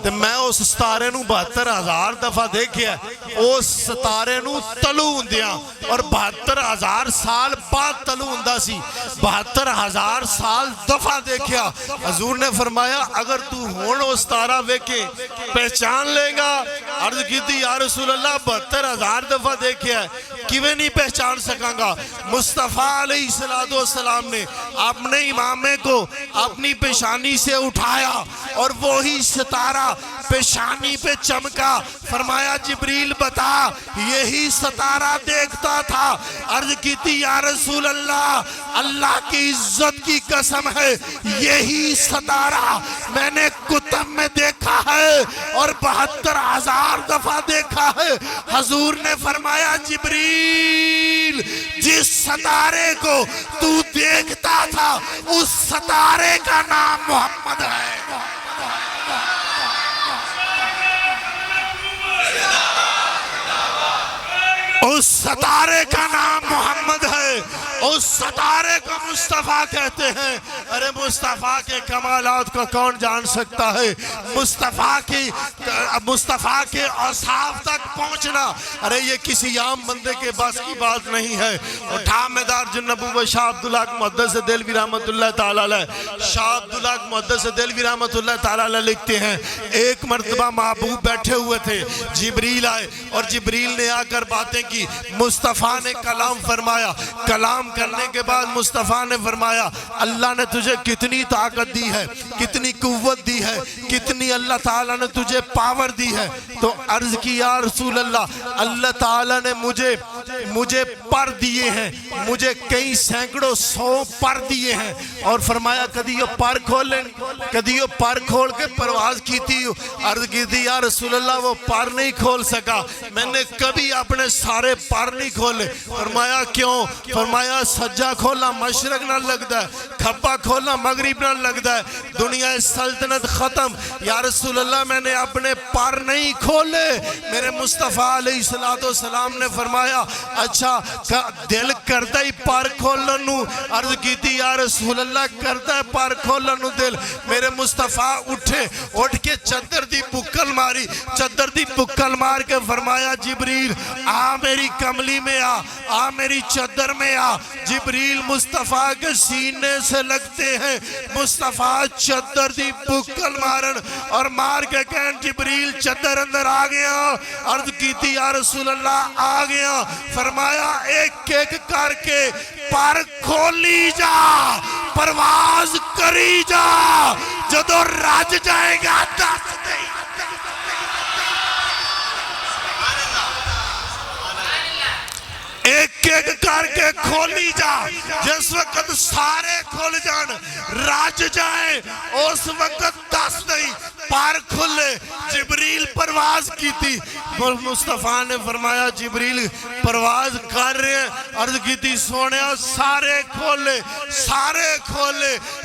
تے میں اس ستارے نو 72,000 دفعہ دیکھیا او ستارے نو تلو ہوندیاں اور 72,000 سال پاک تلو ہوندا سی 72,000 سال دفعہ دیکھیا حضور نے فرمایا اگر تو ہون اس ستارہ ویکے پہچان لے گا عرض کی تھی یا رسول اللہ 72,000 دفعہ دیکھیا ہے کیویں نہیں پہچان سکاں گا مصطفیٰ علیہ السلام نے اپنے امامے کو اپنی پیشانی سے اٹھایا اور وہی ستارہ پیشانی پہ چمکا فرمایا جبریل بتا یہی ستارہ دیکھتا تھا عرض کی تھی یا رسول اللہ اللہ کی عزت کی قسم ہے یہی ستارہ میں نے کتب میں دیکھا ہے اور 72,000 دفعہ دیکھا ہے حضور نے فرمایا جبریل جس ستارے کو تو دیکھتا تھا اس ستارے کا نام محمد ہے اس ستارے کا نام محمد ہے اس ستارے کو مصطفیٰ کہتے ہیں ارے مصطفیٰ کے کمالات کو کون جان سکتا ہے مصطفیٰ کے اوصاف تک پہنچنا ارے یہ کسی عام بندے کے بس کی بات نہیں ہے اٹھا میدار جنبو شاہ عبداللہ محدث دہلوی رحمت اللہ تعالیٰ علیہ شاہ عبداللہ محدث دہلوی رحمت اللہ تعالیٰ علیہ لکھتے ہیں ایک مرتبہ محبوب بیٹھے ہوئے تھے جبریل آئے اور جبریل نے آ کر باتیں کی مصطفیٰ نے کلام فرمایا کلام کرنے کے بعد مصطفیٰ نے فرمایا اللہ نے تجھے کتنی طاقت دی ہے کتنی قوت دی ہے کتنی اللہ تعالیٰ نے تجھے پاور دی ہے تو عرض کی یا رسول اللہ تعالیٰ نے مجھے پر دیے ہیں مجھے کئی سینکڑوں 100 پر دیے ہیں اور فرمایا کدی یہ پر کھولیں کدی یہ پر کھول کے پرواز کی تھی عرض کی تھی یا رسول اللہ وہ پر نہیں کھول سکا میں نے کبھی اپنے سارے پر نہیں کھولے فرمایا کیوں فرمایا سجا کھولا مشرق نہ لگتا ہے کھپا کھولا مغرب نہ لگتا ہے دنیا سلطنت ختم یا رسول اللہ میں نے اپنے پر نہیں کھولے میرے مصطفیٰ علیہ السلام نے فرمایا اچھا دل کرتا ہی پر کھولنو عرض کی تھی یا رسول اللہ کرتا ہے پر کھولنو دل میرے مصطفیٰ اٹھ کے چادر دی بکل ماری چادر دی بکل مار کے فرمایا جبریل آ میری کملی میں آ میری چادر میں آ جبریل مصطفیٰ کے سینے سے لگتے ہیں مصطفیٰ چادر دی بکل مارن اور مار کے کہن جبریل چادر اندر آ گیا عرض کی تھی یا رسول اللہ آ گیا فرمایا ایک ایک کر کے پر کھولی جا پرواز کری جا جدو راج جائے گا دس دے ایک ایک کر کے کھولی جا جس وقت سارے کھول جان راج جائیں اس وقت دس نہیں پار کھلے جبریل پرواز کی تھی مصطفیٰ نے فرمایا جبریل پرواز کر رہے ہیں عرض کی تھی سونیا سارے کھولے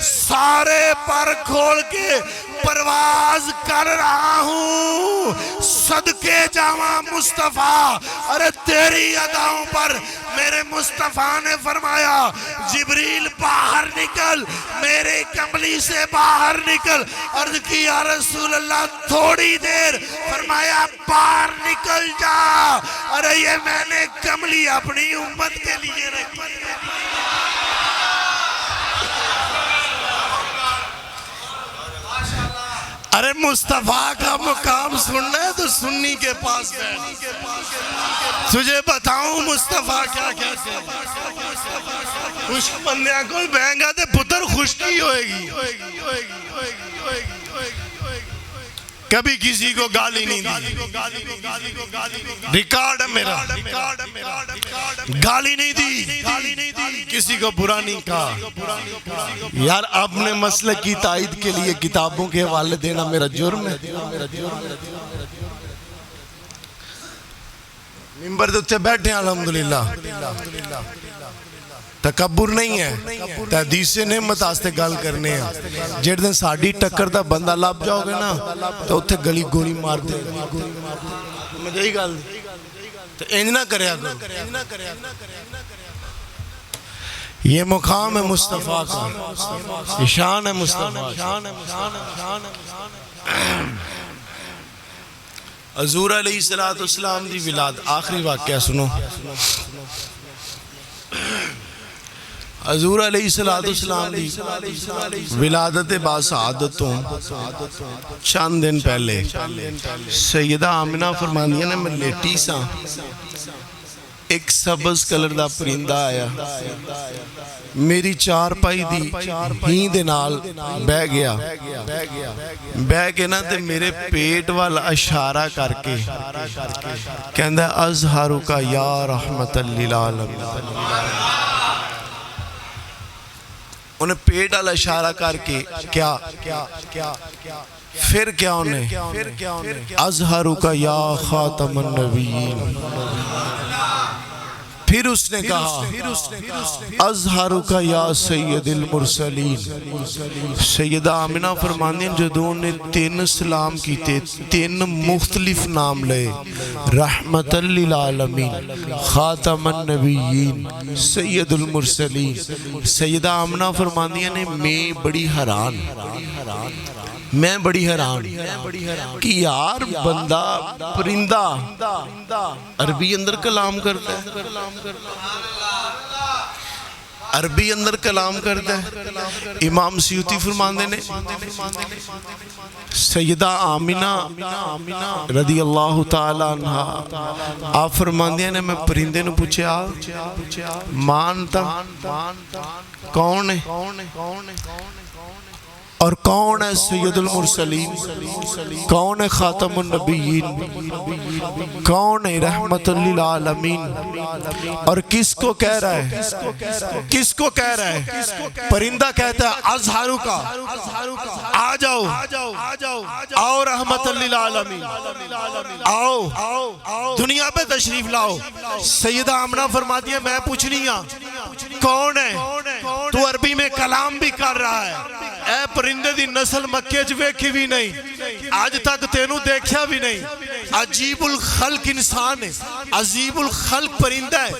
سارے پر کھول کے پرواز کر رہا ہوں صدقے جاواں مصطفیٰ ارے تیری اداؤں پر میرے مصطفیٰ نے فرمایا جبریل باہر نکل میرے کملی سے باہر نکل عرض کی یا رسول اللہ تھوڑی دیر فرمایا باہر نکل جا ارے یہ میں نے کملی اپنی امت کے لیے رکھی ارے مصطفیٰ کا مقام سننا ہے تو سنی کے پاس بیٹھ تجھے بتاؤں مصطفیٰ کیا کہتے ہیں خشک بندیاں کو بہنگا دے پتر خشکی ہوئے گی کبھی کسی کو گالی نہیں دی ریکارڈ ہے میرا گالی نہیں دی کسی کو برا نہیں کہا یار اپنے مسلک کی تائید کے لیے کتابوں کے حوالے دینا میرا جرم ہے ممبر دوتے بیٹھے ہیں الحمدللہ تکبر نہیں ہے تحدیث نعمت آستے گال کرنے ہیں جیڑ دن ساڑھی ٹکر دا بندہ لاب جاؤ گے نا تو اتھے گلی گولی مار دے میں جائی گال دے تو انج نہ کریا کرو یہ مقام ہے مصطفیٰ کا شان ہے مصطفیٰ حضور علیہ السلام دی ولاد آخری واقعہ سنو حضور علیہ السلام دی ولادت باسعادت تو چند دن پہلے سیدہ آمنہ فرماندیاں نے میں لیٹی سا ایک سبز کلر دا پرندہ آیا میری چار پائی دی ہی دے نال بہ گیا بہ کے نا تے میرے پیٹ والا اشارہ کر کے کہندہ ازہارو کا یا رحمت للعالمین انہیں پیٹ والا اشارہ کر کے کیا پھر کیا انہیں ازہارو کا یا خاتم النبیین پھر اس نے کہا ازہارو کا یا سید المرسلین سیدہ آمنہ فرماندیں جدوں نے 3 سلام کیتے 3 مختلف نام لے رحمت للعالمین خاتم النبیین سید المرسلین سیدہ آمنہ فرماندیں نے میں بڑی حیران کہ یار بندہ پرندہ عربی اندر کلام کرتا ہے عربی اندر کلام کرتا ہے امام سیوطی فرماندے نے سیدہ آمنہ رضی اللہ تعالیٰ عنہ آپ فرماندے نے میں پرندے نے پوچھا مانتا کون ہے اور کون ہے سید المرسلین کون ہے خاتم النبیین کون ہے رحمت للعالمین اور کس کو کہہ رہا ہے پرندہ کہتا ہے ازہارو کا آ جاؤ رحمت للعالمین آؤ دنیا پہ تشریف لاؤ سیدہ آمنہ فرماتی ہے میں پوچھ رہی ہوں کون ہے تو عربی میں کلام بھی کر رہا ہے اے پرندے دی نسل مکے جو ویکھی بھی نہیں آج تک تینوں دیکھیا بھی نہیں عجیب الخلق انسان ہے عجیب الخلق پرندہ ہے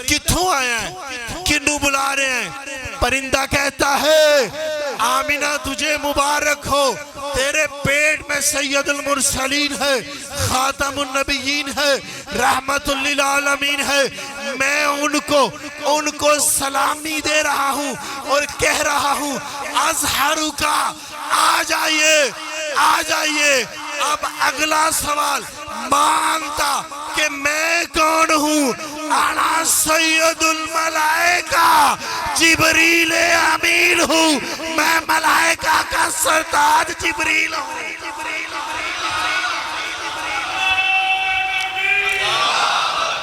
کتھوں آیا ہے کنوں بلا رہے ہیں پرندہ کہتا ہے آمنہ تجھے مبارک ہو تیرے پیٹ میں سید المرسلین ہے خاتم النبیین ہے رحمت للعالمین ہے میں ان کو سلامی دے رہا ہوں اور کہہ رہا ہوں ازہارو کا آ جائیے اب اگلا سوال مانتا کہ میں کون ہوں انا سید الملائکہ جبریل امین ہوں میں ملائکہ کا سردار جبریل ہوں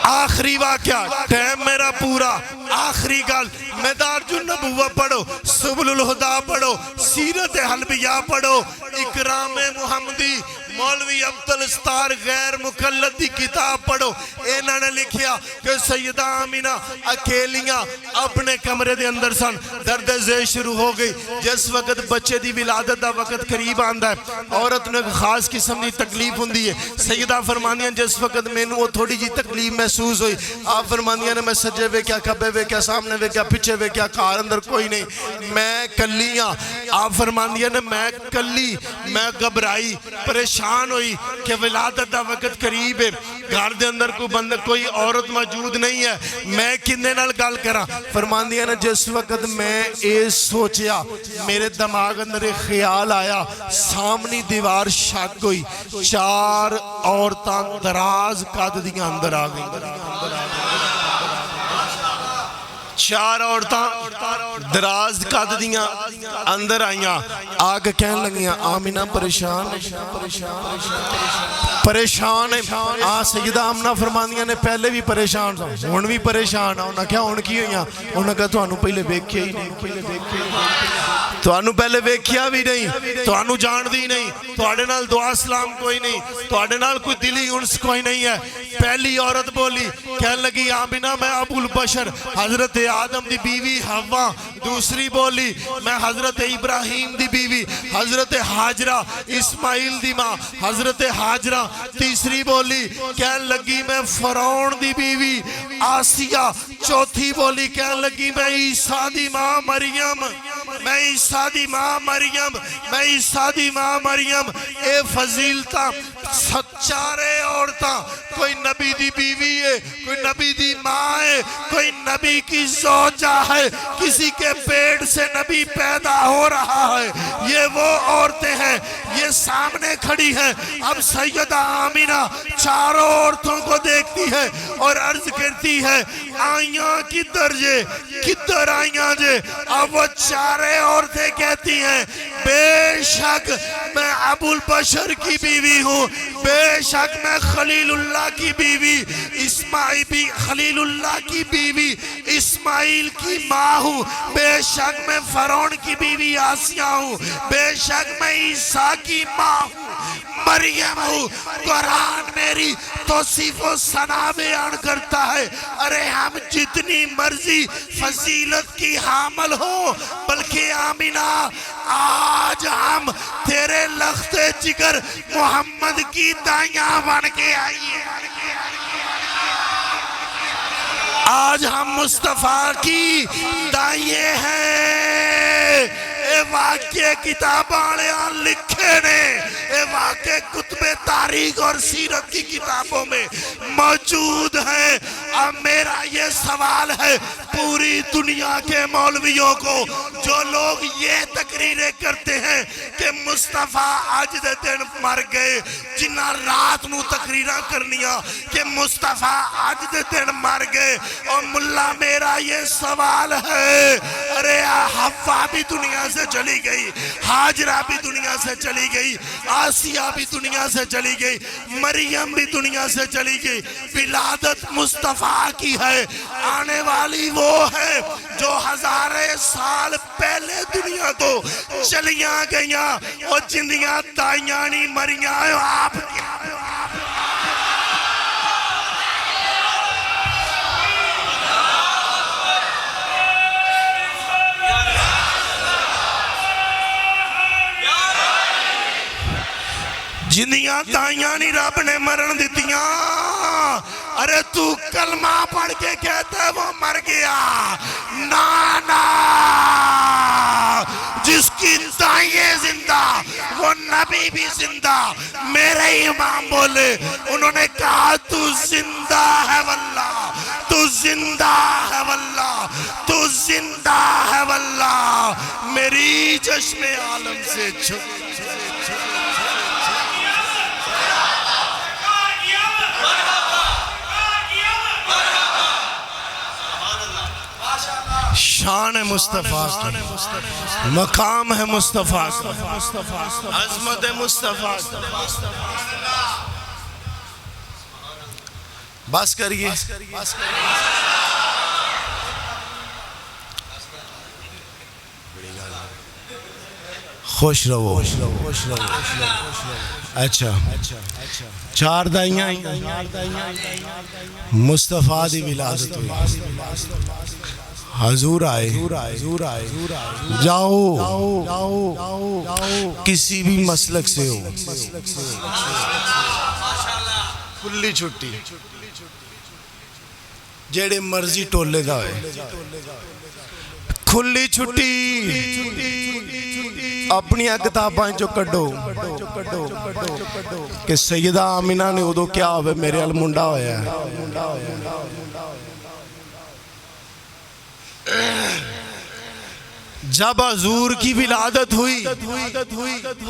آخری واقعہ ٹائم میرا پورا آخری گل مدارج النبوہ پڑھو سبل الہدا پڑھو سیرت حلبیہ پڑھو اکرام محمدی مولوی عبدالستار غیر مقلد دی کتاب پڑھو انہوں نے لکھیا کہ سیدہ آمنہ اکیلیاں اپنے کمرے دے اندر سن درد ذیل شروع ہو گئی جس وقت بچے دی ولادت دا وقت قریب آندہ ہے عورت نے خاص قسم دی تکلیف ہوندی ہے سیدہ فرمانیاں جس وقت میں نے وہ تھوڑی جی تکلیف محسوس ہوئی آپ فرمانیاں نے میں سجے وے کیا کبے وے کیا سامنے وے کیا پچھے وے کیا کار اندر کوئی نہیں میں کلیاں آپ فرمانیاں نے میں کلی میں گھبرائی پریشان ہوئی کہ ولادت دا وقت قریب ہے گھر دے اندر کوئی عورت موجود نہیں ہے میں کنے نال گل کراں فرماندیاں نے جس وقت میں اے سوچیا میرے دماغ اندر ایک خیال آیا سامنی دیوار شک ہوئی 4 عورتاں دراز قد دیاں اندر آ گئی 4 عورتاں دراز قد دیاں اندر آئیاں آگ کہنے لگیاں آمنہ پریشان ہے سیدہ آمنہ فرماندیاں نے پہلے بھی پریشان تھا ہون بھی پریشان ہے انہاں کیا ہون کی ہوئیاں انہاں کہا تو انہوں پہلے ویکھیا ہی نہیں تو انہوں پہلے ویکھیا بھی نہیں تو انہوں جان دی نہیں تو اڑے نال دعا سلام کوئی نہیں تو اڑے نال کوئی دلی انس کوئی نہیں ہے پہلی عورت بولی کہنے لگی آمنہ میں ابو البشر حضرت آدم دی بیوی حوا دوسری بولی میں حضرت ابراہیم دی بیوی حضرت حاجرہ اسماعیل دی ماں حضرت حاجرہ تیسری بولی کہنے لگی میں فرعون دی بیوی آسیہ چوتھی بولی کہنے لگی میں عیسیٰ دی ماں مریم میں عیسیٰ دی ماں مریم اے فضیلتہ چارے عورتاں، کوئی نبی دی بیوی ہے، کوئی نبی دی ماں ہے، کوئی نبی کی زوجہ ہے، کسی کے پیٹ سے نبی پیدا ہو رہا ہے، یہ وہ عورتیں ہیں، یہ سامنے کھڑی ہیں۔ اب سیدہ آمینہ چاروں عورتوں کو دیکھتی ہے اور عرض کرتی ہے آئیاں کدھر جے، کدھر آئیاں جے؟ اب وہ چارے عورتیں کہتی ہیں بے شک میں ابو البشر کی بیوی ہوں، بے شک میں خلیل اللہ کی بیوی اسماعیل بھی خلیل اللہ کی بیوی اسماعیل کی ماں ہوں، بے شک میں فرعون کی بیوی آسیہ ہوں، بے شک میں عیسیٰ کی ماں ہوں، مریم ہوں۔ قرآن میری توصیف و ثنا بیان کرتا ہے، ارے ہم جتنی مرضی فضیلت کی حامل ہو، بلکہ آمینہ آج ہم تیرے لخت جگر محمد کی دائیاں بن کے آئیے، آج ہم مصطفیٰ کی دائیں ہیں۔ اے واقعے کتاباں لکھے نے، اے واقعے کتب تاریخ اور سیرت کی کتابوں میں موجود ہیں۔ اب میرا یہ سوال ہے پوری دنیا کے مولویوں کو جو لوگ یہ تقریریں کرتے ہیں کہ مصطفیٰ آج دے دن مر گئے، جنہ رات نو تقریرہ کرنیاں کہ مصطفیٰ آج دے دن مر گئے، اور ملا میرا یہ سوال ہے ارے حوا بھی دنیا سے چلی گئی، حاجرہ بھی دنیا سے چلی گئی، آسیہ بھی دنیا سے چلی گئی، مریم بھی دنیا سے چلی گئی، ولادت مصطفیٰ کی ہے، آنے والی وہ ہے جو ہزارے سال پہلے دنیا کو چلیاں گئیاں، اور جندیاں دائیاں نہیں مریاں آپ کیا جندیاں دائیاں نہیں رب نے مرن دیتیاں۔ ارے تو کلمہ پڑھ کے کہتا ہے وہ مر گیا، نانا جس کی دائیں زندہ وہ نبی بھی زندہ۔ میرے امام بولے، انہوں نے کہا تو زندہ ہے واللہ، تو زندہ ہے واللہ، تو زندہ ہے واللہ، میری چشم عالم سے چھپ شان ہے مصطفیٰ کی، مقام ہے مصطفیٰ کا، عظمت ہے مصطفیٰ کا۔ بس کریے، خوش رہو۔ اچھا چار دائیاں مصطفیٰ دی ولادت ہوئی، حضور آئے، جاؤ کسی بھی مسلک سے ہو، کھلی چھٹی، جیڑے مرضی ٹولے دا ہے، کھلی چھٹی، اپنی کتاباں جو کڈو کہ سیدہ آمینہ نے ادو کیا ہوئے میرے المنڈا ہویا ہے۔ جب حضور کی ولادت ہوئی،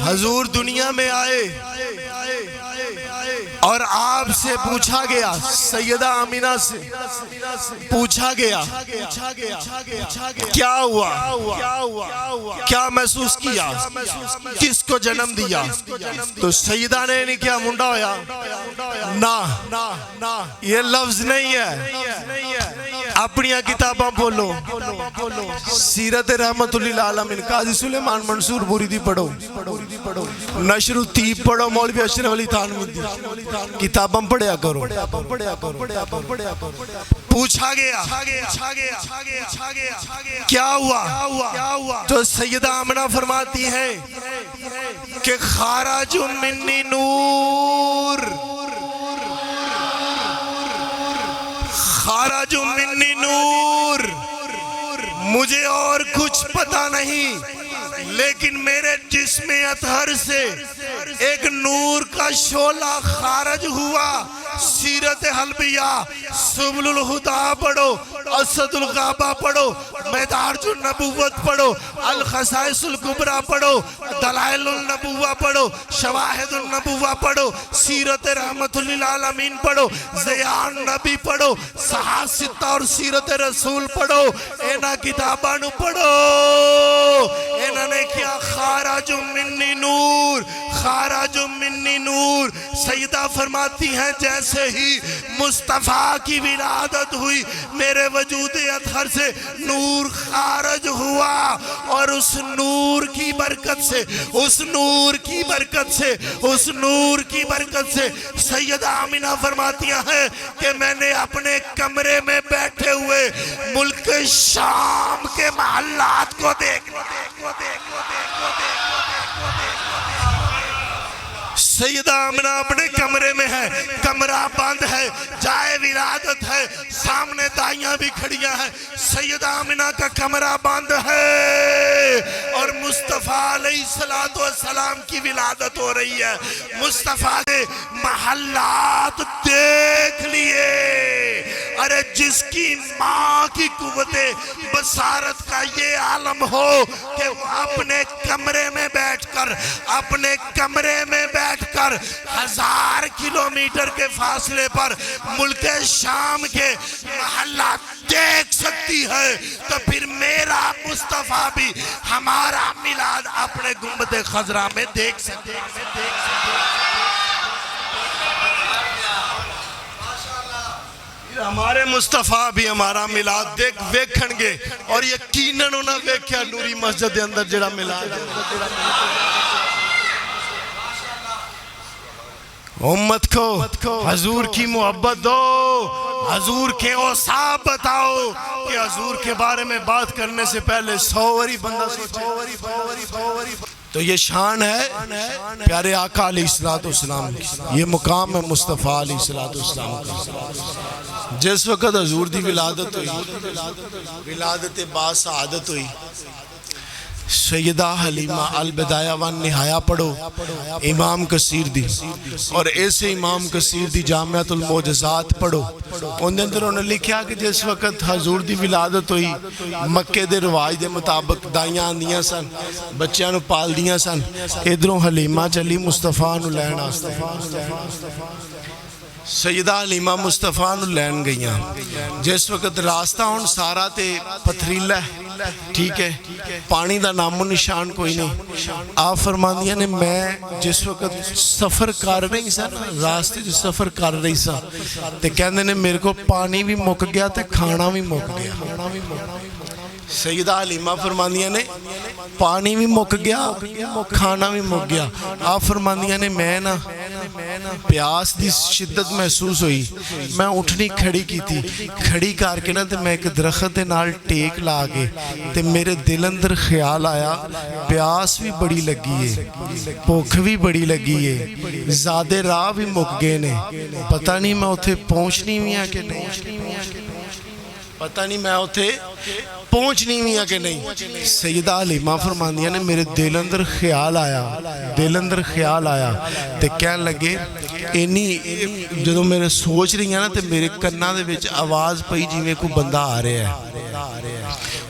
حضور دنیا میں آئے اور آپ سے پوچھا گیا، سیدہ آمینہ سے پوچھا گیا کیا ہوا، کیا محسوس کیا، کس کو جنم دیا؟ تو سیدہ نے نہیں کیا منڈا ہویا، نہ یہ لفظ نہیں ہے۔ اپنی کتاباں بولو، سیرت رحمت اللہ عالمین قاضی سلیمان منصور بوریدی پڑھو، نشر الطیب پڑھو، مولوی اشرف علی تھانوی کتاباں پڑھیا کرو۔ پوچھا گیا کیا ہوا؟ تو سیدہ آمنہ فرماتی ہے کہ خارج منی نور، خارج منی نور، مجھے اور کچھ پتا نہیں، لیکن میرے جسم اطہر سے ایک نور کا شعلہ خارج ہوا. سیرت حلبیہ، سبل الہدا پڑھو، اسد الغابہ پڑھو، مدارج النبوت پڑھو، الخصائص الکبریٰ پڑھو، دلائل النبوہ پڑھو، شواہد النبوہ پڑھو، سیرت رحمت للعالمین پڑھو، ضیاء النبی پڑھو، صحاح ستہ اور سیرت رسول پڑھو. اینا کتابانو پڑھو. اینا نے کیا خارج منی نور، خارج منی نور. سیدہ فرماتی ہیں جیسے ہی مصطفیٰ کی ولادت ہوئی میرے وجود اطہر سے نور خارج ہوا، اور اس نور کی برکت سے، اس نور کی برکت سے، اس نور کی برکت سے سیدہ آمینہ فرماتی ہیں کہ میں نے اپنے کمرے میں بیٹھے ہوئے ملک شام کے محلات کو دیکھ سیدہ آمنہ اپنے کمرے میں ہے، کمرہ بند ہے، جائے ولادت ہے، سامنے دائیاں بھی کھڑیاں ہیں. سیدہ آمنہ کا کمرہ بند ہے اور مصطفیٰ علیہ السلام کی ولادت ہو رہی ہے. مصطفیٰ نے محلات دیکھ لیے. ارے جس کی ماں کی قوت بصارت کا یہ عالم ہو کہ وہ اپنے کمرے میں بیٹھ کر 1000 کلومیٹر کے فاصلے پر ملک شام کے محلات دیکھ سکتی ہے، تو پھر میرا مصطفیٰ بھی ہمارا میلاد اپنے گنبد خضرا میں دیکھ سکتے ہیں. ہمارے مصطفیٰ بھی ہمارا میلاد ویکھن گے، اور یقیناً انہاں ویکھیا نوری مسجد دے اندر جڑا میلاد ہے. امت کو حضور کی محبت دو، حضور کے اوصاف بتاؤ کہ حضور کے بارے میں بات کرنے سے پہلے 100 واری بندہ سوچے. تو یہ شان ہے پیارے آقا علیہ السلام کی، یہ مقام ہے مصطفیٰ علیہ السلام کا. جس وقت حضور دی ولادت ہوئی، ولادت باسعادت ہوئی، سیدہ حلیمہ البدایہ والنہایہ پڑھو امام کثیر دی، اور ایسے امام کثیر دی جامعۃ المعجزات پڑھو. ان اندر انہوں نے لکھیا کہ جس وقت حضور دی ولادت ہوئی مکے دے رواج دے مطابق دائیاں آندیاں سن، بچیاں نو پال دیاں سن، ادھروں حلیمہ چلی مصطفیٰ نو لین آستے. سیدہ حلیمہ مصطفیٰ نو لین گئیاں. جس وقت راستہ ہون سارا تے پتھریلا ہے، ٹھیک ہے، پانی دا نام و نشان کوئی نہیں. آپ فرماندیاں نے میں جس وقت سفر کر رہی سا، راستے جو سفر کر رہی سا، تے کہندے نے میرے کو پانی بھی مک گیا تے کھانا بھی مک گیا. سیدہ حلیمہ فرماندیاں نے پانی بھی مک گیا، کھانا بھی مک گیا. آپ فرماندیاں نے میں نا پیاس دی شدت محسوس ہوئی، میں اٹھنی کھڑی کی تھی، کھڑی کر کے نا تے میں ایک درخت دے نال ٹیک لا کے تے میرے دل اندر خیال آیا پیاس بھی بڑی لگی ہے، بھوک بھی بڑی لگی ہے، زیادہ راہ بھی مک گئے نے، پتہ نہیں میں اتھے پہنچنی بھی ہے کہ نہیں، پتہ نہیں میں اتھے پہنچنی بھی ہے کہ نہیں. سیدہ حلیمہ فرماندیاں نے میرے دل اندر خیال آیا تے کہن لگے اینی جدو میرے سوچ رہی ہیں نا تے میرے کناں دے وچ آواز پئی جیویں کوئی بندہ آ رہا ہے،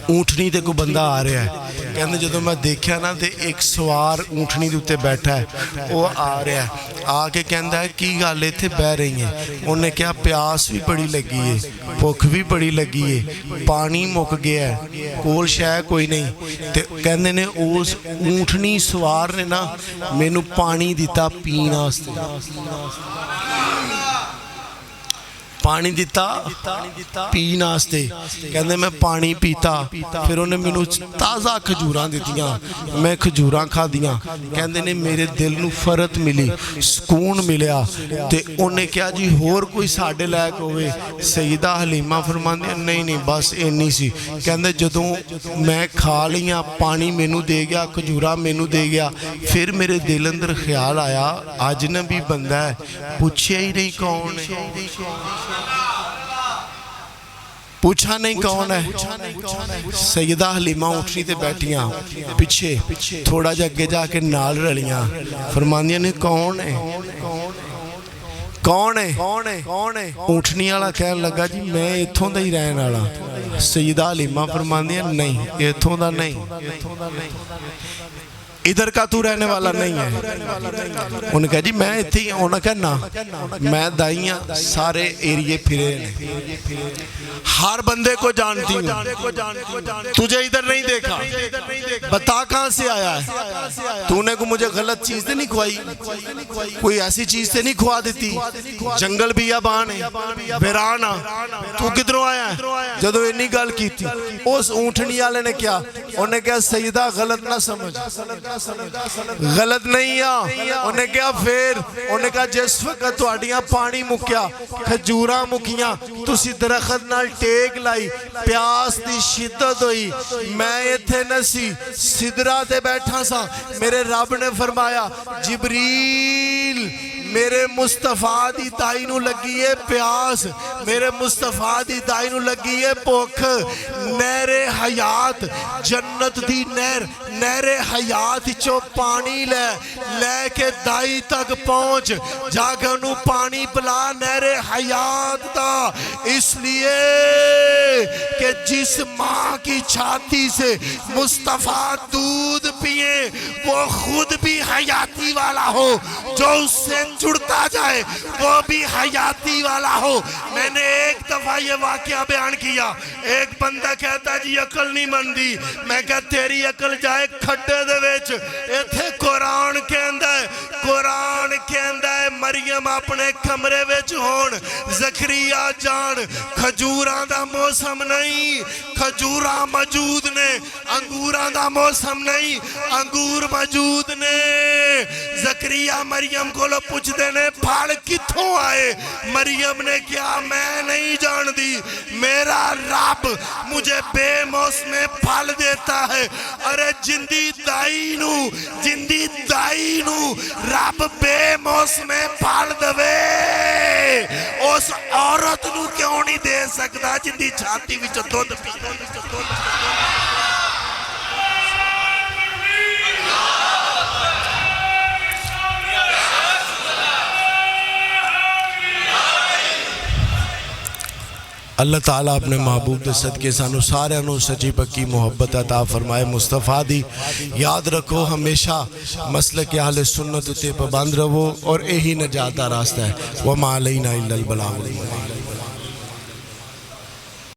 اونٹنی تے کوئی بندہ آ رہا ہے. کہنے جدو میں دیکھا نا تے ایک سوار اونٹنی دے اتے بیٹھا ہے، وہ آ رہا ہے، آ کے کہندا ہے کی گل ایتھے بہ رہی ہیں. انہوں نے کہا پیاس بھی بڑی لگی ہے، بھوک بھی بڑی لگی ہے، پانی مک گیا ہے، کول شے کوئی نہیں. تے کہندے نے اس اونٹنی سوار نے نا مینو پانی دیتا پین واسطے، پانی دیتا پین واسطے. کہندے میں پانی پیتا، پھر انہیں مینو تازہ کھجوراں دیتیاں، میں کھجوراں کھا دیاں. کہندے نے میرے دل نو فرت ملی، سکون ملیا. تے انہیں کہا جی ہور کوئی ساڑھے لائق ہوئے. سیدہ حلیمہ فرماندے نہیں بس اینی سی. کہندے جدوں میں کھا لیاں، پانی مینو دے گیا، کھجوراں مینو دے گیا، پھر میرے دل اندر خیال آیا اجنبی بندہ ہے، پوچھیا ہی نہیں کون ہے. پوچھا نہیں کون ہے، سیدہ حلیمہ اٹھنی تے بیٹھیاں پیچھے تھوڑا جا اگے جا کے نال رلیاں، فرماندیاں نے کون ہے کون ہے؟ اٹھنی والا کہنے لگا جی میں ایتھوں دا ہی رہن والا۔ سیدہ حلیمہ فرماندیاں نہیں ایتھوں دا نہیں، ادھر کا تو رہنے والا نہیں ہے۔ انہوں نے کہا جی میں اتھی، انہوں نے کہا نا میں دائیاں سارے ایریے پھرے ہیں، ہر بندے کو جانتی ہوں، تجھے ادھر نہیں دیکھا، بتا کہاں سے آیا ہے؟ تو نے کو مجھے غلط چیز تے نہیں کھوائی، کوئی ایسی چیز تے نہیں کھوا دیتی، جنگل بیابان ہے ویران آ، تو کدھروں آیا ہے؟ جدو انہی گل کی تھی اس اونٹنی والے نے کیا، انہوں نے کہا سیدہ غلط نہ سمجھ، غلط نہیں آ، انہوں نے کہا پھر انہوں نے کہا جس وقت تو آڑیاں پانی مکیا کھجوراں مکیاں تسی درخت نال ٹیک لائی، پیاس دی شدت ہوئی، میں ایتھے نسی صدرہ تے بیٹھا سا، میرے رب نے فرمایا جبریل میرے مصطفیٰ دی دائی نو لگی ہے پیاس، میرے مصطفیٰ دی دائی نو لگی ہے بھوک، نہر حیات جنت دی نہر حیات چو پانی لے کے دائی تک پہنچ جاگہ انہوں پانی پلا نہر حیات دا، اس لیے کہ جس ماں کی چھاتی سے مصطفیٰ دودھ پیے وہ خود بھی حیاتی والا ہو، جو اس سے جڑتا جائے وہ بھی حیاتی والا ہو۔ میں نے ایک دفعہ یہ واقعہ بیان کیا، ایک بندہ کہتا جی عقل نہیں مندی، میں کہا تیری عقل جائے کھٹے دے ویچ، ایتھے قرآن کہندہ ہے مریم اپنے کمرے ویچ ہون، زکریہ جان کھجوراں دا موسم نہیں، کھجوراں موجود نے، انگوراں دا موسم نہیں، انگور موجود نے۔ زکریہ مریم کو لو پوچھ دینے پھاڑ کتھوں آئے، مریم نے کیا میں نہیں جان دی، میرا رب مجھے بے موسم پھل دیتا ہے۔ ارے جندی دائی نو رب بے موسم پھل دوے، اس عورت نو کیوں نہیں دے سکتا جندی چھاتی وچ دودھ پی۔ اللہ تعالیٰ اپنے محبوب دے صدقے سانو سارے انہوں سچی پکی محبت عطا فرمائے۔ مصطفیٰ دی یاد رکھو ہمیشہ مسلک اہل سنت تے پابند رہو اور یہی نجات دا راستہ ہے۔ وَمَا عَلَيْنَا إِلَّا الْبَلَاغُ الْمُبِينُ۔